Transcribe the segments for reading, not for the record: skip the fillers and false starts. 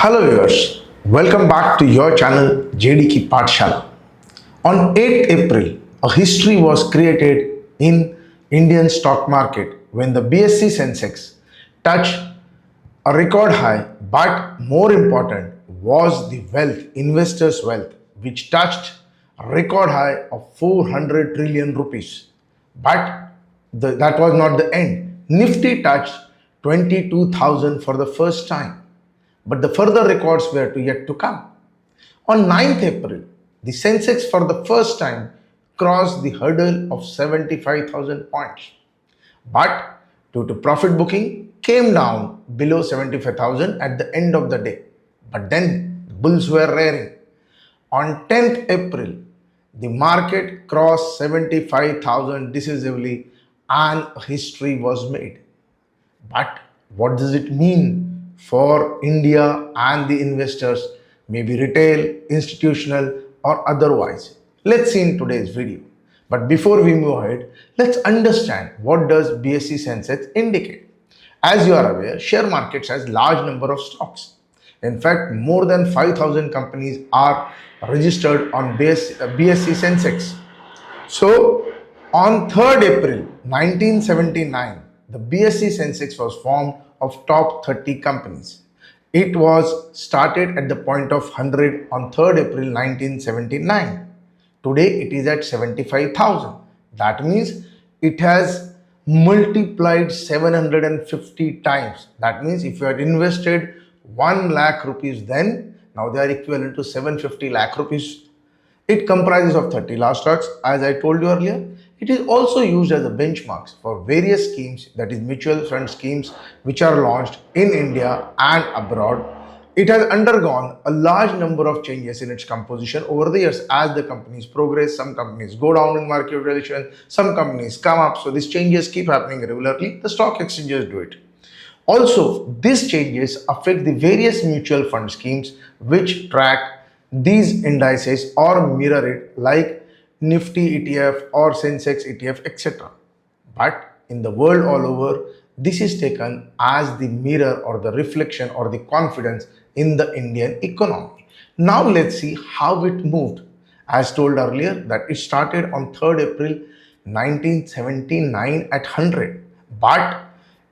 Hello viewers, welcome back to your channel JD Ki Pathshala. On 8th April, a history was created in Indian stock market when the BSE Sensex touched a record high, but more important was the wealth, investors' wealth, which touched a record high of 400 trillion rupees. But that was not the end. Nifty touched 22,000 for the first time, but the further records were yet to come. On 9th April, the Sensex for the first time crossed the hurdle of 75,000 points, but due to profit booking came down below 75,000 at the end of the day. But then the bulls were raring. On 10th April, the market crossed 75,000 decisively and history was made. But what does it mean for India and the investors, maybe retail, institutional, or otherwise? Let's see in today's video. But before we move ahead, let's understand what does BSE Sensex indicate. As you are aware, share markets has large number of stocks. In fact, more than 5,000 companies are registered on BSE Sensex. So, on 3rd April 1979, the BSE Sensex was formed of top 30 companies. It was started at the point of 100 on 3rd April 1979. Today it is at 75,000. That means it has multiplied 750 times. That means if you had invested 1 lakh rupees then, now they are equivalent to 750 lakh rupees. It comprises of 30 large stocks, as I told you earlier. It is also used as a benchmark for various schemes, that is mutual fund schemes, which are launched in India and abroad. It has undergone a large number of changes in its composition over the years as the companies progress. Some companies go down in market valuation, some companies come up. So these changes keep happening regularly. The stock exchanges do it. Also, these changes affect the various mutual fund schemes which track these indices or mirror it, like Nifty ETF or Sensex ETF, etc. But in the world all over, this is taken as the mirror or the reflection or the confidence in the Indian economy. Now let's see how it moved. As told earlier that it started on 3rd April 1979 at 100, but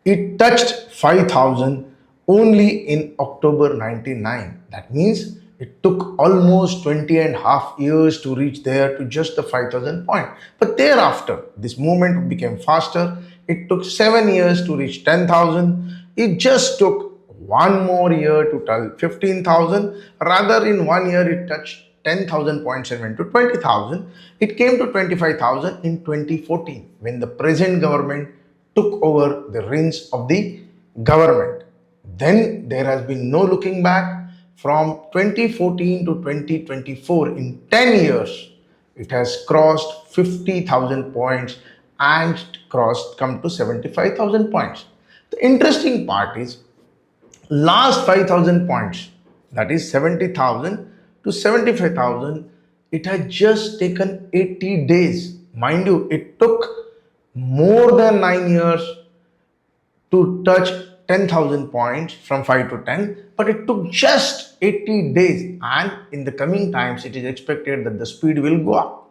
it touched 5,000 only in October 99. That means it took almost 20 and a half years to reach there to just the 5,000 point. But thereafter, this movement became faster. It took 7 years to reach 10,000. It just took one more year to tell 15,000. Rather, in 1 year, it touched 10,000 points and went to 20,000. It came to 25,000 in 2014 when the present government took over the reins of the government. Then there has been no looking back. From 2014 to 2024, in 10 years, it has crossed 50,000 points and come to 75,000 points. The interesting part is last 5,000 points, that is 70,000 to 75,000, it had just taken 80 days. Mind you, it took more than 9 years to touch 10,000 points from 5 to 10, but it took just 80 days, and in the coming times it is expected that the speed will go up.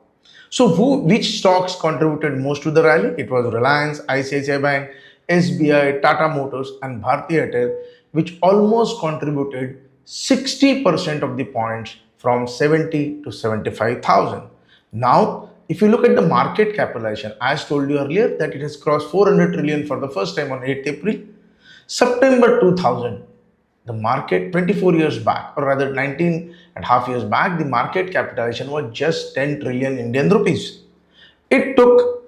So which stocks contributed most to the rally? It was Reliance, ICICI Bank, SBI, Tata Motors and Bharti Airtel, which almost contributed 60% of the points from 70 to 75,000. Now, if you look at the market capitalization, as told you earlier that it has crossed 400 trillion for the first time on 8th April. September 2000, the market 24 years back, or rather 19 and a half years back, the market capitalization was just 10 trillion Indian rupees. It took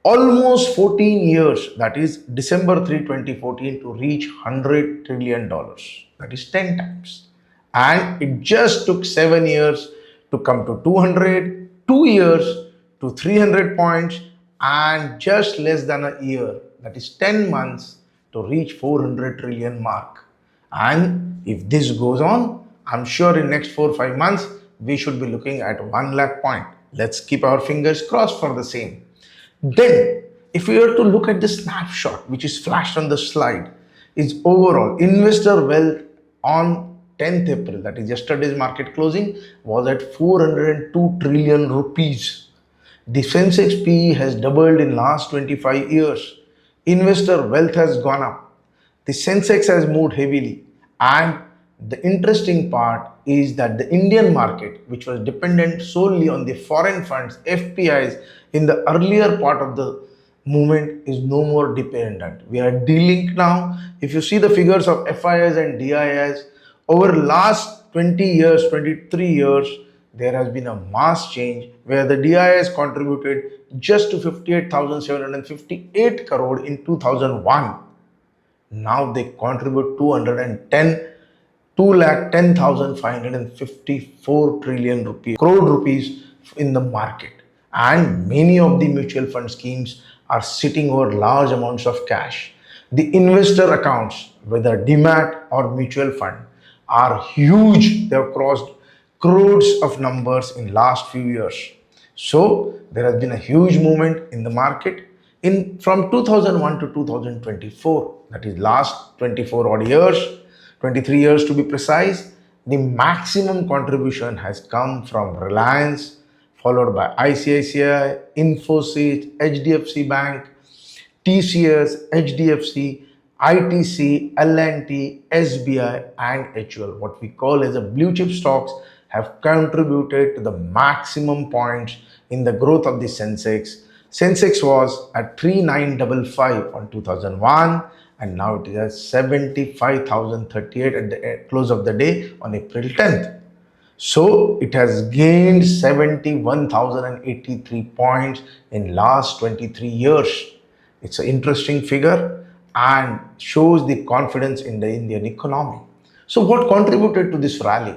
almost 14 years, that is December 3, 2014, to reach $100 trillion. That is 10 times. And it just took 7 years to come to 200, 2 years to 300 points, and just less than a year, that is 10 months, to reach 400 trillion mark. And if this goes on, I'm sure in next 4-5 months, we should be looking at 1 lakh point. Let's keep our fingers crossed for the same. Then, if we were to look at the snapshot, which is flashed on the slide, is overall investor wealth on 10th April, that is yesterday's market closing, was at 402 trillion rupees. The Sensex PE has doubled in last 25 years. Investor wealth has gone up. The Sensex has moved heavily. And the interesting part is that the Indian market, which was dependent solely on the foreign funds, FPIs, in the earlier part of the movement, is no more dependent. We are delinked now. If you see the figures of FIS and DIS over last 20 years, 23 years, there has been a mass change where the DIS contributed just to 58,758 crore in 2001. Now they contribute 210,554 trillion rupees, crore rupees in the market. And many of the mutual fund schemes are sitting over large amounts of cash. The investor accounts, whether demat or mutual fund, are huge. They have crossed crores of numbers in last few years. So there has been a huge movement in the market in from 2001 to 2024, that is last 24 odd years, 23 years to be precise. The maximum contribution has come from Reliance, followed by ICICI, Infosys, HDFC Bank, TCS, HDFC, ITC, L&T, SBI, and HUL. What we call as a blue chip stocks have contributed to the maximum points in the growth of the Sensex. Sensex was at 3955 on 2001, and now it is at 75,038 at the close of the day on April 10th. So it has gained 71,083 points in last 23 years. It's an interesting figure and shows the confidence in the Indian economy. So what contributed to this rally?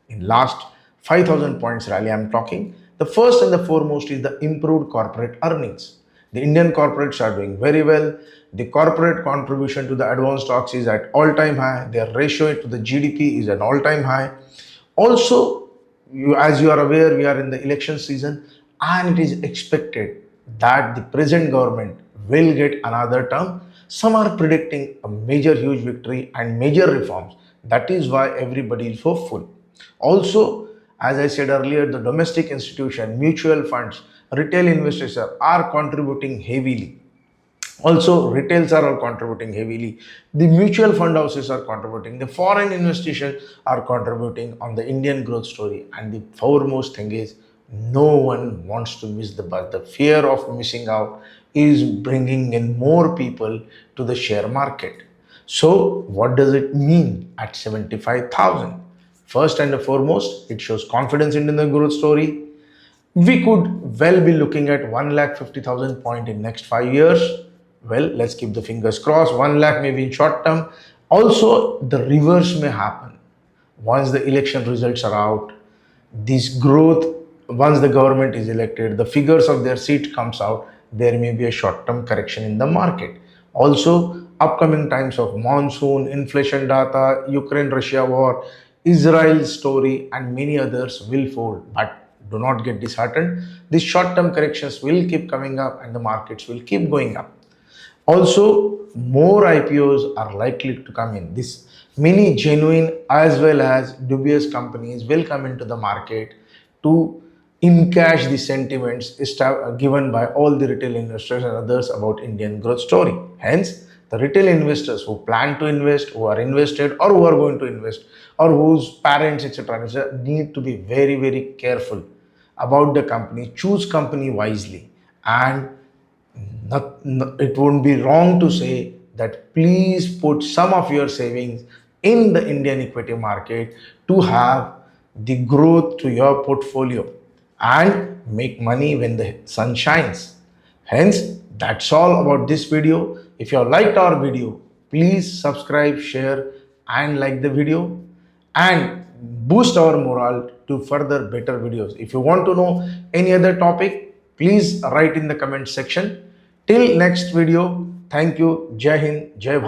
In last 5,000 points rally I'm talking, the first and the foremost is the improved corporate earnings. The Indian corporates are doing very well. The corporate contribution to the advanced stocks is at all-time high. Their ratio to the GDP is an all-time high. Also, as you are aware, we are in the election season, and it is expected that the present government will get another term. Some are predicting a major huge victory and major reforms. That is why everybody is hopeful. Also, as I said earlier, the domestic institution, mutual funds, retail investors are contributing heavily. Also, retails are all contributing heavily. The mutual fund houses are contributing. The foreign investitions are contributing on the Indian growth story. And the foremost thing is, no one wants to miss the bus. The fear of missing out is bringing in more people to the share market. So, what does it mean at 75,000? First and foremost, it shows confidence in the growth story. We could well be looking at 1,50,000 point in next 5 years. Well, let's keep the fingers crossed. 1 lakh maybe in short term. Also, the reverse may happen. Once the election results are out, this growth, once the government is elected, the figures of their seat comes out, there may be a short-term correction in the market. Also, upcoming times of monsoon, inflation data, Ukraine-Russia war, Israel story, and many others will fold. But do not get disheartened. These short-term corrections will keep coming up and the markets will keep going up. Also, more IPOs are likely to come in. This many genuine as well as dubious companies will come into the market to encash the sentiments given by all the retail investors and others about Indian growth story. Hence, the retail investors who plan to invest, who are invested or who are going to invest, or whose parents, etc., need to be very, very careful about the company. Choose company wisely, and it won't be wrong to say that please put some of your savings in the Indian equity market to have the growth to your portfolio and make money when the sun shines. Hence, that's all about this video. If you have liked our video, please subscribe, share, and like the video, and boost our morale to further better videos. If you want to know any other topic, please write in the comment section. Till next video, thank you. Jai Hind, Jai Bharat.